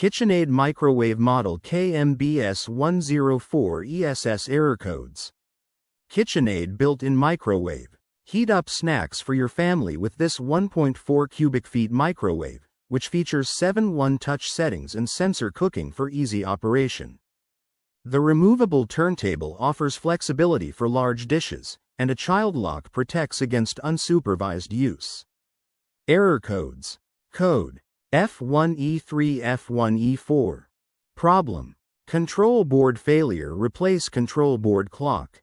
KitchenAid Microwave Model KMBS104ESS Error Codes. KitchenAid Built-In Microwave. Heat up snacks for your family with this 1.4 cubic feet microwave, which features 7 one-touch settings and sensor cooking for easy operation. The removable turntable offers flexibility for large dishes, and a child lock protects against unsupervised use. Error codes. Code F1E3 F1E4. Problem: control board failure. Replace control board clock.